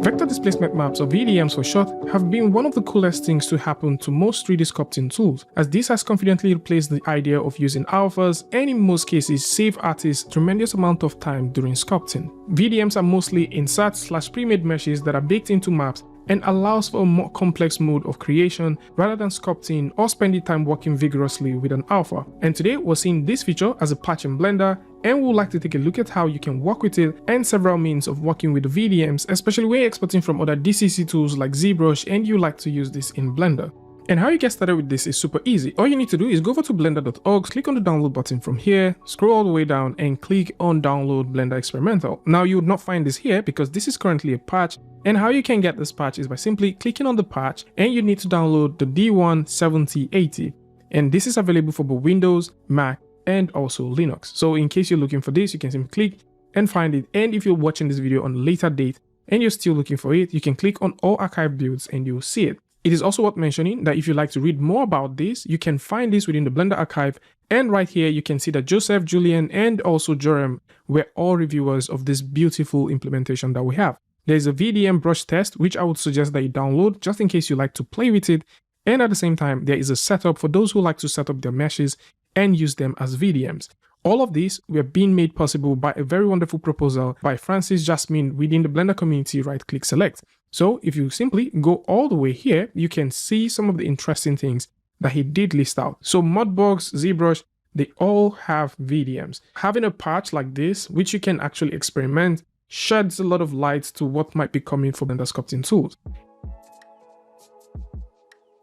Vector displacement maps, or VDMs for short, have been one of the coolest things to happen to most 3D sculpting tools, as this has confidently replaced the idea of using alphas and in most cases save artists tremendous amount of time during sculpting. VDMs are mostly insert/pre-made meshes that are baked into maps and allows for a more complex mode of creation rather than sculpting or spending time working vigorously with an alpha. And today we're seeing this feature as a patch in Blender, and we'd like to take a look at how you can work with it and several means of working with the VDMs, especially when exporting from other DCC tools like Zbrush and you like to use this in Blender. And how you get started with this is super easy. All you need to do is go over to blender.org, click on the download button from here, scroll all the way down and click on download Blender Experimental. Now you would not find this here because this is currently a patch, and how you can get this patch is by simply clicking on the patch, and you need to download the D17080. And this is available for both Windows, Mac, and also Linux. So in case you're looking for this, you can simply click and find it. And if you're watching this video on a later date and you're still looking for it, you can click on all archive builds and you'll see it. It is also worth mentioning that if you'd like to read more about this, you can find this within the Blender archive, and right here you can see that Joseph, Julian, and also Jerem were all reviewers of this beautiful implementation that we have. There's a VDM brush test which I would suggest that you download just in case you like to play with it, and at the same time there is a setup for those who like to set up their meshes and use them as VDMs. All of these were being made possible by a very wonderful proposal by Francis Jasmine within the Blender community. Right-click select. So if you simply go all the way here, you can see some of the interesting things that he did list out. So Mudbox, Zbrush, they all have VDMs. Having a patch like this, which you can actually experiment, sheds a lot of light to what might be coming for Blender sculpting tools.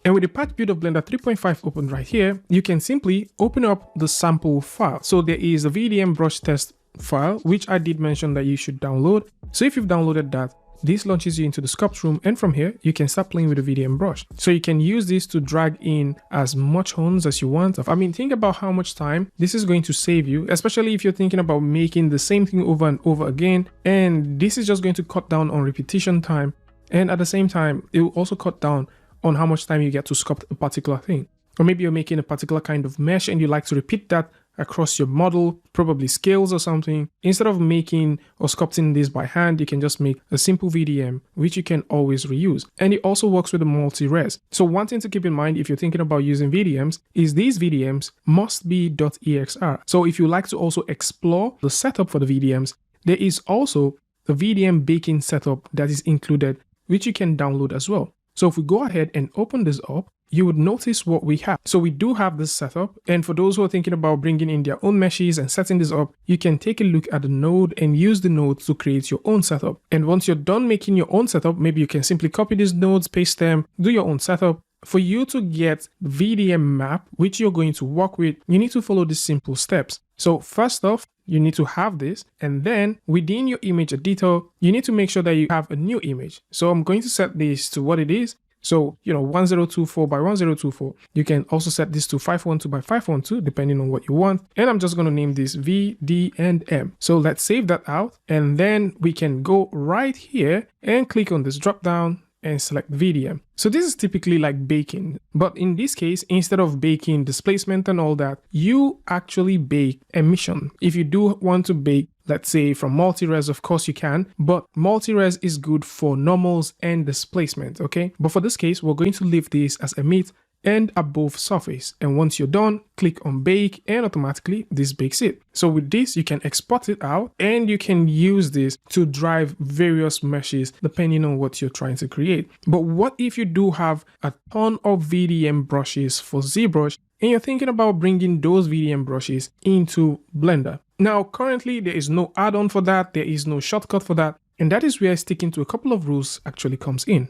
And with the patch build of Blender 3.5 open right here, you can simply open up the sample file. So there is a VDM brush test file, which I did mention that you should download. So if you've downloaded that, this launches you into the sculpt room, and from here you can start playing with the VDM brush. So you can use this to drag in as much hones as you want. I mean, think about how much time this is going to save you, especially if you're thinking about making the same thing over and over again. And this is just going to cut down on repetition time, and at the same time it will also cut down on how much time you get to sculpt a particular thing. Or maybe you're making a particular kind of mesh and you like to repeat that across your model, probably scales or something. Instead of making or sculpting this by hand, you can just make a simple VDM, which you can always reuse. And it also works with the multi-res. So one thing to keep in mind if you're thinking about using VDMs is these VDMs must be .exr. So if you like to also explore the setup for the VDMs, there is also the VDM Baking Setup that is included, which you can download as well. So if we go ahead and open this up, you would notice what we have. So we do have this setup, and for those who are thinking about bringing in their own meshes and setting this up, you can take a look at the node and use the node to create your own setup. And once you're done making your own setup, maybe you can simply copy these nodes, paste them, do your own setup. For you to get the VDM map, which you're going to work with, you need to follow these simple steps. So first off, you need to have this, and then within your image editor, you need to make sure that you have a new image. So I'm going to set this to what it is. So, 1024 by 1024. You can also set this to 512 by 512, depending on what you want. And I'm just going to name this V, D, and M. So let's save that out. And then we can go right here and click on this drop down and select VDM. So this is typically like baking, but in this case, instead of baking displacement and all that, you actually bake emission. If you do want to bake, let's say from multi-res, of course you can, but multi-res is good for normals and displacement, okay? But for this case, we're going to leave this as emit and above surface. And once you're done, click on bake and automatically this bakes it. So with this, you can export it out and you can use this to drive various meshes depending on what you're trying to create. But what if you do have a ton of VDM brushes for Zbrush and you're thinking about bringing those VDM brushes into Blender? Now, currently there is no add-on for that. There is no shortcut for that. And that is where sticking to a couple of rules actually comes in.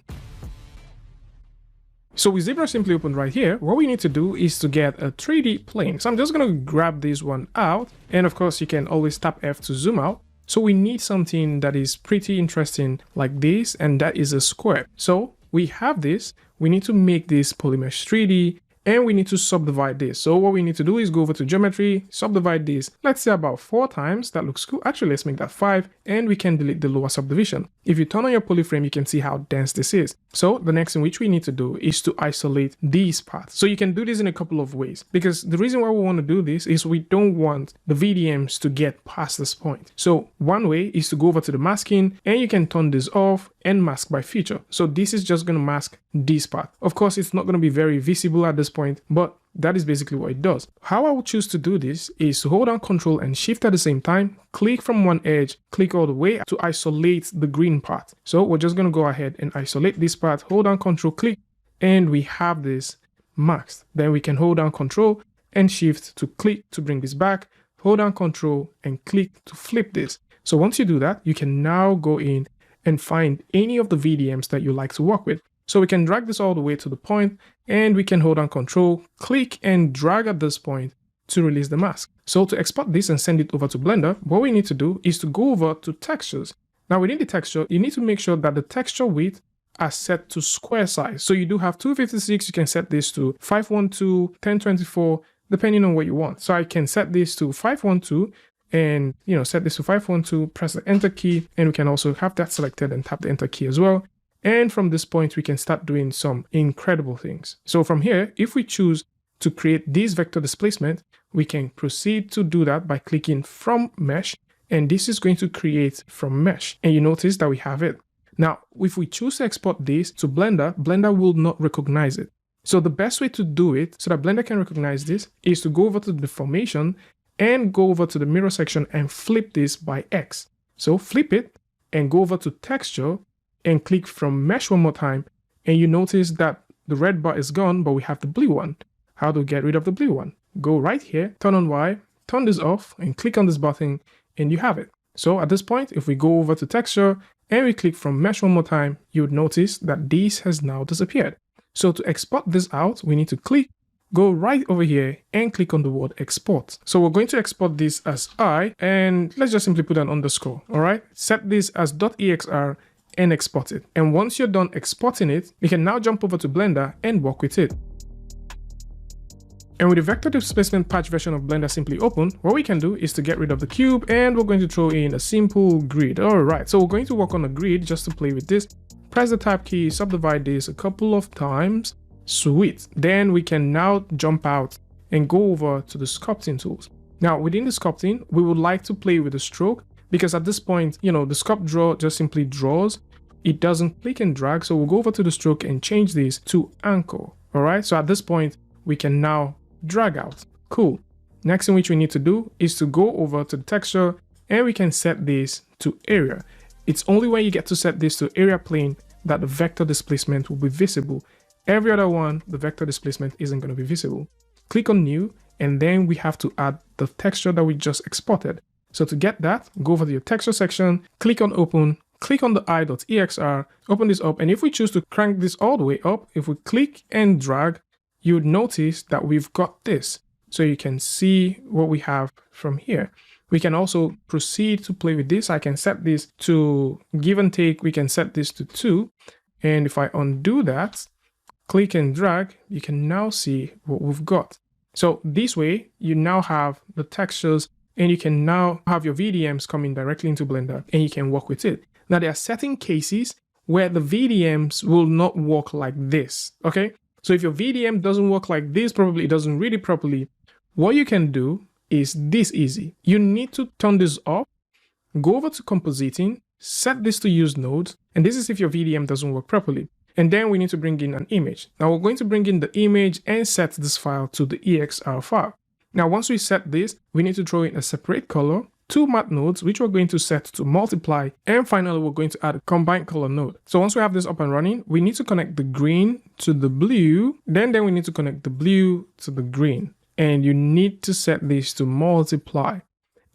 So with Zbrush simply open right here, what we need to do is to get a 3D plane. So I'm just going to grab this one out. And of course, you can always tap F to zoom out. So we need something that is pretty interesting like this, and that is a square. So we have this. We need to make this Polymesh 3D. and we need to subdivide this. So what we need to do is go over to geometry, subdivide this, let's say about 4 times. That looks cool. Actually, let's make that 5, and we can delete the lower subdivision. If you turn on your polyframe, you can see how dense this is. So the next thing which we need to do is to isolate these parts. So you can do this in a couple of ways, because the reason why we want to do this is we don't want the VDMs to get past this point. So one way is to go over to the masking, and you can turn this off and mask by feature. So this is just going to mask this part. Of course, it's not going to be very visible at this point, but that is basically what it does. How I would choose to do this is to hold down Control and Shift at the same time, click from one edge, click all the way to isolate the green part. So we're just going to go ahead and isolate this part, hold down Control, click, and we have this masked. Then we can hold down Control and Shift to click to bring this back, hold down Control and click to flip this. So once you do that, you can now go in and find any of the VDMs that you like to work with. So we can drag this all the way to the point, and we can hold down Control, click and drag at this point to release the mask. So to export this and send it over to Blender, what we need to do is to go over to textures. Now within the texture, you need to make sure that the texture width are set to square size. So you do have 256, you can set this to 512, 1024, depending on what you want. So I can set this to 512 and set this to 512, press the enter key, and we can also have that selected and tap the enter key as well. And from this point, we can start doing some incredible things. So from here, if we choose to create this vector displacement, we can proceed to do that by clicking from mesh, and this is going to create from mesh. And you notice that we have it. Now, if we choose to export this to Blender, Blender will not recognize it. So the best way to do it so that Blender can recognize this is to go over to the deformation and go over to the mirror section and flip this by X. So flip it and go over to texture and click from mesh one more time, and you notice that the red bar is gone, but we have the blue one. How to get rid of the blue one? Go right here, turn on Y, turn this off, and click on this button, and you have it. So at this point, if we go over to texture and we click from mesh one more time, you would notice that this has now disappeared. So to export this out, we need to click, go right over here and click on the word export. So we're going to export this as I, and let's just simply put an underscore. All right, set this as .exr and export it. And once you're done exporting it, you can now jump over to Blender and work with it. And with the vector displacement patch version of Blender simply open, what we can do is to get rid of the cube, and we're going to throw in a simple grid. All right, so we're going to work on a grid just to play with this. Press the tab key, subdivide this a couple of times. Sweet. Then we can now jump out and go over to the sculpting tools. Now within the sculpting, we would like to play with the stroke, because at this point, the sculpt draw just simply draws. It doesn't click and drag. So we'll go over to the stroke and change this to anchor. All right. So at this point, we can now drag out. Cool. Next thing which we need to do is to go over to the texture, and we can set this to area. It's only when you get to set this to area plane that the vector displacement will be visible. Every other one, the vector displacement isn't going to be visible. Click on new, and then we have to add the texture that we just exported. So to get that, go over to your texture section, click on open, click on the i.exr, open this up, and if we choose to crank this all the way up, if we click and drag, you would notice that we've got this. So you can see what we have from here. We can also proceed to play with this. I can set this to give and take. We can set this to 2. And if I undo that, click and drag, you can now see what we've got. So this way, you now have the textures, and you can now have your VDMs coming directly into Blender, and you can work with it. Now, there are certain cases where the VDMs will not work like this, okay? So if your VDM doesn't work like this, probably it doesn't read it properly, what you can do is this easy. You need to turn this off, go over to compositing, set this to use nodes, and this is if your VDM doesn't work properly. And then we need to bring in an image. Now we're going to bring in the image and set this file to the EXR file. Now, once we set this, we need to throw in a separate color, 2 matte nodes, which we're going to set to multiply, and finally, we're going to add a combined color node. So once we have this up and running, we need to connect the green to the blue, then we need to connect the blue to the green, and you need to set this to multiply.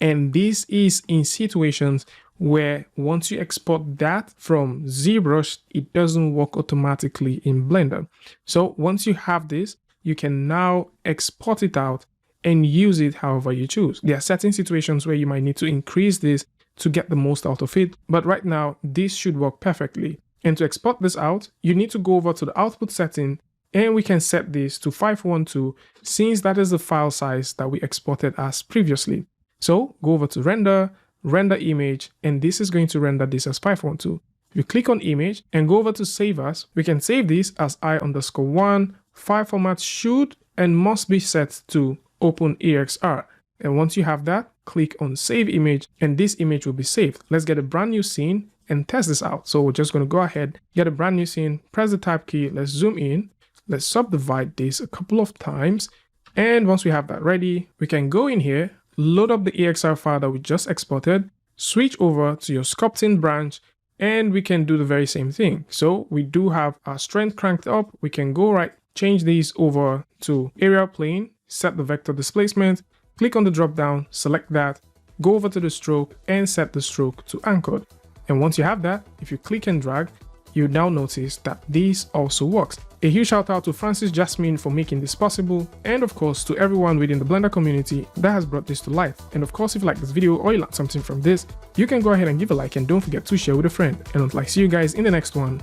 And this is in situations where once you export that from Zbrush, it doesn't work automatically in Blender. So once you have this, you can now export it out and use it however you choose. There are certain situations where you might need to increase this to get the most out of it, but right now this should work perfectly. And to export this out, you need to go over to the output setting and we can set this to 512 since that is the file size that we exported as previously. So go over to render, render image, and this is going to render this as 512. If you click on image and go over to save as, we can save this as I_1. File format should and must be set to OpenEXR. And once you have that, click on save image and this image will be saved. Let's get a brand new scene and test this out. So we're just going to go ahead, get a brand new scene, press the tab key, let's zoom in, let's subdivide this a couple of times. And once we have that ready, we can go in here, load up the EXR file that we just exported, switch over to your Sculpting branch, and we can do the very same thing. So we do have our strength cranked up. We can go right, change these over to aerial plane, set the vector displacement, click on the drop down, select that, go over to the stroke and set the stroke to anchored. And once you have that, if you click and drag, you now notice that this also works. A huge shout out to Francis Jasmine for making this possible, and of course to everyone within the Blender community that has brought this to life. And of course, if you like this video or you learned something from this, you can go ahead and give a like and don't forget to share with a friend. And until I see you guys in the next one,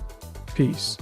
peace.